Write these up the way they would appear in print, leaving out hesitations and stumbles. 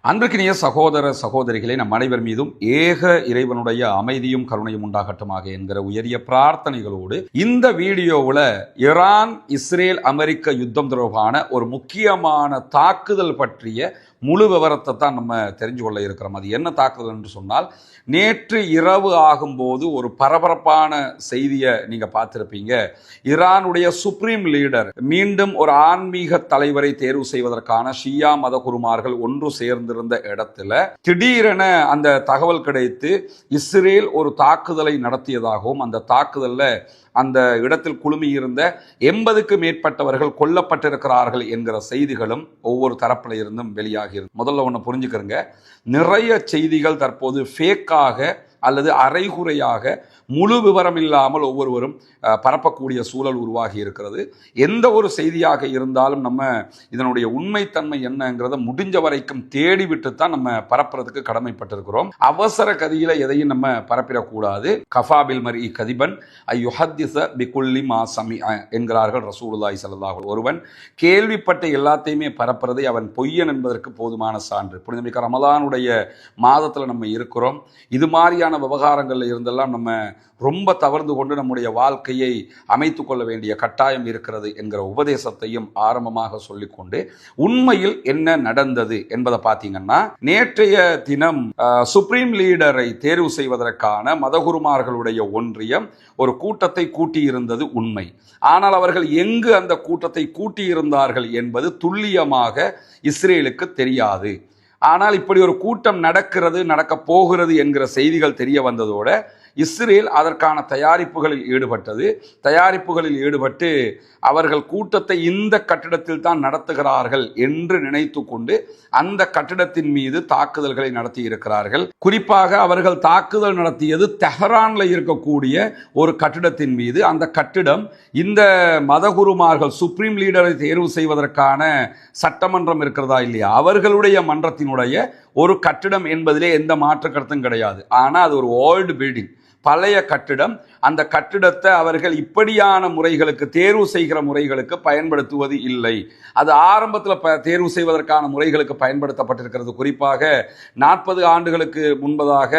அன்பிற்கினிய சகோதர சகோதரிகளை நம் அனைவர் மீதும் ஏக இறைவனுடைய அமைதியும் கருணையும் உண்டாகட்டுமாக என்கிற உயரிய பிரார்த்தனைகளோடு இந்த வீடியோவில் ஈரான் இஸ்ரேல் அமெரிக்க யுத்தம் தொடர்பான ஒரு முக்கியமான தாக்குதல் பற்றிய முழு விவரத்தை தான் நம்ம தெரிஞ்சு கொள்ள இருக்கிறோம். அது என்ன தாக்குதல் என்று சொன்னால், நேற்று இரவு ஆகும்போது ஒரு பரபரப்பான செய்தியை நீங்கள் பார்த்துருப்பீங்க. ஈரானுடைய சுப்ரீம் லீடர் மீண்டும் ஒரு ஆன்மீக தலைவரை தேர்வு செய்வதற்கான ஷியா மத குருமார்கள் ஒன்று சேர்ந்திருந்த இடத்துல திடீரென அந்த தகவல் கிடைத்து இஸ்ரேல் ஒரு தாக்குதலை நடத்தியதாகவும், அந்த தாக்குதலில் அந்த இடத்தில் குழுமியிருந்த 80க்கு மேற்பட்டவர்கள் கொல்லப்பட்டிருக்கிறார்கள் என்கிற செய்திகளும் ஒவ்வொரு தரப்பில் இருந்தும் வெளியாகிறது. முதல்ல ஒன்று புரிஞ்சுக்கிறங்க, நிறைய செய்திகள் தற்போது ஃபேக்காக அல்லது அரைகுறையாக முழு விவரம் இல்லாமல் ஒவ்வொருவரும் பரப்பக்கூடிய சூழல் உருவாகி இருக்கிறது. எந்த ஒரு செய்தியாக இருந்தாலும் நம்ம இதனுடைய உண்மைத்தன்மை என்னங்கிறத முடிஞ்ச வரைக்கும் தேடிவிட்டு தான் நம்ம பரப்புறதுக்கு கடமைப்பட்டிருக்கிறோம். அவசர கதியில எதையும் நம்ம பரப்பிடக்கூடாது. கஃபாபில் மரி கதிபன் ஐயுஹத்திஸ பிகுல்லி மா சமி என்கிறார்கள் ரசூலுல்லாஹி ஸல்லல்லாஹு அலைஹி வஸல்லம். ஒருவன் கேள்விப்பட்ட எல்லாத்தையுமே பரப்புறதை அவன் பொய்யன் என்பதற்கு போதுமான சான்று. புனிதமிக்க ரமலானுடைய மாதத்தில் நம்ம இருக்கிறோம். இது மாதிரியான விவகாரங்களில் இருந்தெல்லாம் நம்ம ரொம்ப தவறு கொண்டு நம்முடைய வாழ்க்கையை அமைத்து கொள்ள வேண்டிய கட்டாயம் இருக்கிறது என்கிற உபதேசத்தையும் ஆரம்பமாக சொல்லிக்கொண்டு, உண்மையில் என்ன நடந்தது என்பதை பார்த்தீங்கன்னா, நேற்றைய தினம் சுப்ரீம் லீடரை தேர்வு செய்வதற்கான மதகுருமார்களுடைய ஒன்றியம் ஒரு கூட்டத்தை கூட்டியிருந்தது உண்மை. ஆனால் அவர்கள் எங்கு அந்த கூட்டத்தை கூட்டியிருந்தார்கள் என்பது துல்லியமாக இஸ்ரேலுக்கு தெரியாது. ஆனால் இப்படி ஒரு கூட்டம் நடக்க போகிறது என்கிற செய்திகள் தெரிய வந்ததோட இஸ்ரேல் அதற்கான தயாரிப்புகளில் ஈடுபட்டு அவர்கள் கூட்டத்தை இந்த கட்டிடத்தில் தான் நடத்துகிறார்கள் என்று நினைத்து கொண்டு அந்த கட்டிடத்தின் மீது தாக்குதல்களை நடத்தி இருக்கிறார்கள். குறிப்பாக அவர்கள் தாக்குதல் நடத்தியது தெஹரான்ல இருக்கக்கூடிய ஒரு கட்டிடத்தின் மீது. அந்த கட்டிடம் இந்த மதகுருமார்கள் சுப்ரீம் லீடரை தேர்வு செய்வதற்கான சட்டமன்றம் இருக்கிறதா இல்லையா, அவர்களுடைய மன்றத்தினுடைய ஒரு கட்டிடம் என்பதிலே எந்த மாற்று கருத்தும் கிடையாது. ஆனால் அது ஒரு ஓல்டு பில்டிங், பழைய கட்டிடம். அந்த கட்டிடத்தை அவர்கள் இப்படியான முறைகளுக்கு, தேர்வு செய்கிற முறைகளுக்கு பயன்படுத்துவது இல்லை. அது ஆரம்பத்தில் தேர்வு செய்வதற்கான முறைகளுக்கு பயன்படுத்தப்பட்டிருக்கிறது. குறிப்பாக 40 ஆண்டுகளுக்கு முன்பதாக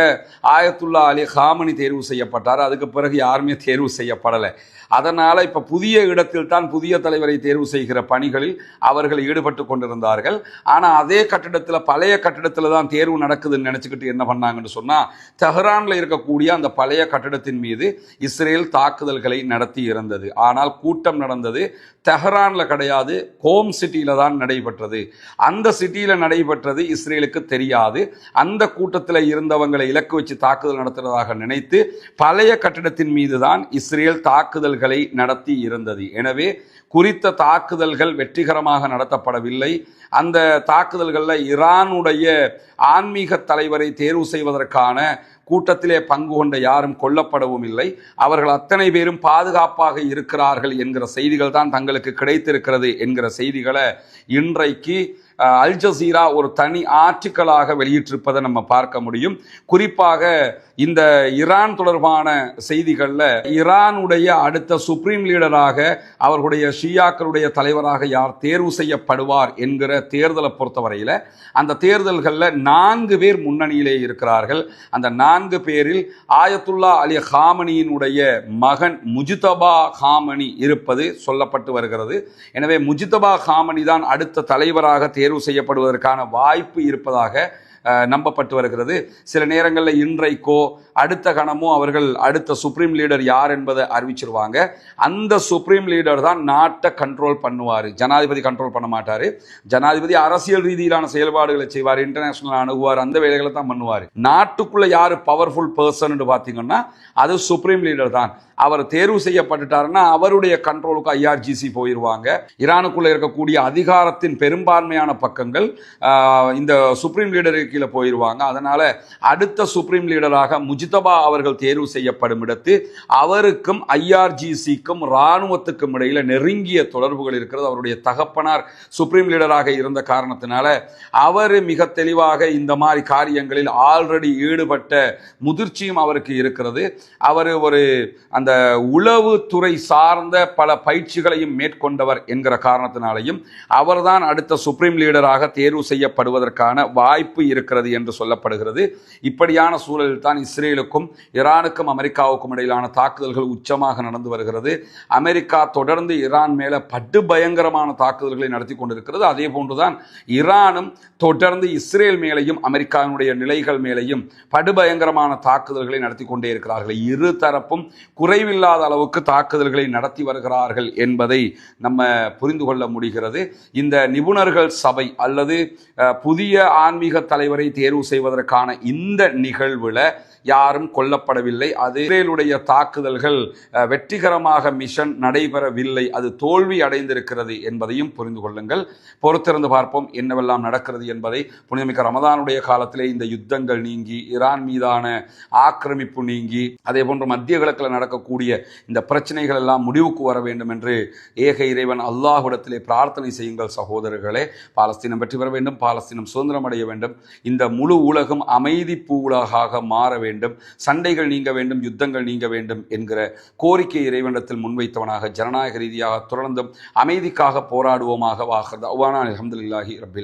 ஆயத்துல்லா அலி காமனி தேர்வு செய்யப்பட்டார். அதுக்கு பிறகு யாருமே தேர்வு செய்யப்படலை. அதனால் இப்போ புதிய இடத்தில் தான் புதிய தலைவரை தேர்வு செய்கிற பணிகளில் அவர்கள் ஈடுபட்டு கொண்டிருந்தார்கள். ஆனால் அதே கட்டிடத்தில், பழைய கட்டிடத்தில் தான் தேர்வு நடக்குதுன்னு நினச்சிக்கிட்டு என்ன பண்ணாங்கன்னு சொன்னால், தெஹரானில் இருக்கக்கூடிய அந்த பழைய கட்டிடத்தின் மீது இஸ்ரேல் தாக்குதல்களை நடத்தி இருந்தது. ஆனால் கூட்டம் நடந்தது தெஹரானில் கிடையாது, ஹோம் சிட்டியில் தான் நடைபெற்றது. அந்த சிட்டியில் நடைபெற்றது இஸ்ரேலுக்கு தெரியாது. அந்த கூட்டத்தில் இருந்தவங்களை இலக்கு வச்சு தாக்குதல் நடத்துவதாக நினைத்து பழைய கட்டிடத்தின் மீது தான் இஸ்ரேல் தாக்குதல்களை நடத்தி இருந்தது. எனவே குறித்த தாக்குதல்கள் வெற்றிகரமாக நடத்தப்படவில்லை. அந்த தாக்குதல்களில் ஈரானுடைய ஆன்மீக தலைவரை தேர்வு செய்வதற்கான கூட்டத்திலே பங்கு கொண்ட யாரும் கொல்லப்படவும் இல்லை. அவர்கள் அத்தனை பேரும் பாதுகாப்பாக இருக்கிறார்கள் என்கிற செய்திகள் தான் தங்களுக்கு கிடைத்திருக்கிறது என்கிற செய்திகளை இன்றைக்கு அல் ஜசீரா ஒரு தனி ஆர்டிக்கலாக வெளியிட்டிருப்பதை நம்ம பார்க்க முடியும். குறிப்பாக இந்த ஈரான் தொடர்பான செய்திகளில் ஈரானுடைய அடுத்த சுப்ரீம் லீடராக, அவர்களுடைய ஷியாக்களுடைய தலைவராக யார் தேர்வு செய்யப்படுவார் என்கிற தேர்தலை பொறுத்தவரையில் அந்த தேர்தல்களில் 4 பேர் முன்னணியிலே இருக்கிறார்கள். அந்த 4 பேரில் ஆயத்துல்லா அலி காமனியினுடைய மகன் முஜ்தபா காமனி இருப்பது சொல்லப்பட்டு வருகிறது. எனவே முஜ்தபா காமனி தான் அடுத்த தலைவராக தேர்வு செய்யப்படுவதற்கான வாய்ப்பு இருப்பதாக நம்பப்பட்டு வருகிறது. சில நேரங்களில் இன்றைக்கோ அடுத்த கணமோ அவர்கள் அடுத்த சுப்ரீம் லீடர் யார் என்பதை அறிவிச்சிருவாங்க. அந்த சுப்ரீம் லீடர் தான் நாட்டை கண்ட்ரோல் பண்ணுவார். ஜனாதிபதி கண்ட்ரோல் பண்ண மாட்டார். ஜனாதிபதி அரசியல் ரீதியிலான செயல்பாடுகளை செய்வார், இன்டர்நேஷனல் அணுகுவார், அந்த வேலைகளை தான் பண்ணுவார். நாட்டுக்குள்ள யார் பவர்ஃபுல் பர்சன் பார்த்தீங்கன்னா அது சுப்ரீம் லீடர் தான். அவர் தேர்வு செய்யப்பட்டுட்டாருன்னா அவருடைய கண்ட்ரோலுக்கு IRGC போயிடுவாங்க. ஈரானுக்குள்ள இருக்கக்கூடிய அதிகாரத்தின் பெரும்பான்மையான பக்கங்கள் இந்த சுப்ரீம் லீடரை கீழே போயிடுவாங்க. அதனால அடுத்த சுப்ரீம் லீடராக முஜ்தபா அவர்கள் தேர்வு செய்யப்படும் இடத்து அவருக்கும் IRGCக்கும் இராணுவத்துக்கும் இடையில நெருங்கிய தொடர்புகள் இருக்கிறது. அவருடைய தகப்பனார் சுப்ரீம் லீடராக இருந்த காரணத்தினால அவர் மிக தெளிவாக இந்த மாதிரி காரியங்களில் ஆல்ரெடி ஈடுபட்ட முதிர்ச்சியும் அவருக்கு இருக்கிறது. அவர் ஒரு அந்த உளவுத்துறை சார்ந்த பல பயிற்சிகளையும் மேற்கொண்டவர் என்கிற காரணத்தினாலையும் அவர்தான் அடுத்த சுப்ரீம் லீடராக தேர்வு செய்யப்படுவதற்கான வாய்ப்பு இருக்கிறது என்று சொல்லப்படுகிறது. இப்படியான சூழலில் தான் இஸ்ரேலுக்கும் ஈரானுக்கும் அமெரிக்காவுக்கும் இடையிலான தாக்குதல்கள் உச்சமாக நடந்து வருகிறது. அமெரிக்கா தொடர்ந்து ஈரான் மேல படு பயங்கரமான தாக்குதல்களை நடத்தி கொண்டிருக்கிறது. அதே போன்றுதான் ஈரானும் தொடர்ந்து இஸ்ரேல் மேலையும் அமெரிக்காவினுடைய நிலைகள் மேலையும் படுபயங்கரமான தாக்குதல்களை நடத்தி கொண்டே இருக்கிறார்கள். இரு தரப்பும் குறைவில்லாத அளவுக்கு தாக்குதல்களை நடத்தி வருகிறார்கள் என்பதை நம்ம புரிந்து கொள்ள முடிகிறது. இந்த நிபுணர்கள் சபை அல்லது புதிய ஆன்மீக தலைவரை தேர்வு செய்வதற்கான இந்த நிகழ்வுல யாரும் கொல்லப்படவில்லை. அது இஸ்ரேலுடைய தாக்குதல்கள் வெற்றிகரமாக மிஷன் நடைபெறவில்லை, அது தோல்வி அடைந்திருக்கிறது என்பதையும் புரிந்து கொள்ளுங்கள். பொறுத்திருந்து பார்ப்போம் என்னவெல்லாம் நடக்கிறது என்பதை. புனிதமிக்க ரமதானுடைய காலத்திலே இந்த யுத்தங்கள் நீங்கி, ஈரான் மீதான ஆக்கிரமிப்பு நீங்கி, அதே போன்று மத்திய கிழக்கில் நடக்கக்கூடிய இந்த பிரச்சனைகள் எல்லாம் முடிவுக்கு வர வேண்டும் என்று ஏக இறைவன் அல்லாஹ்விடத்திலே பிரார்த்தனை செய்யுங்கள் சகோதரர்களே. பாலஸ்தீனம் வெற்றி பெற வேண்டும், பாலஸ்தீனம் சுதந்திரம் அடைய வேண்டும், இந்த முழு உலகம் அமைதி பூவுலகாக மாற வேண்டும், சண்டைகள் நீங்க வேண்டும், யுத்தங்கள் நீங்க வேண்டும் என்கிற கோரிக்கை இறைவனிடத்தில் முன்வைத்தவனாக ஜனநாயக ரீதியாக தொடர்ந்தும் அமைதிக்காக போராடுவோமாக. வாஹர் தஅவானா அல்ஹம்துலில்லாஹி ரப்பில்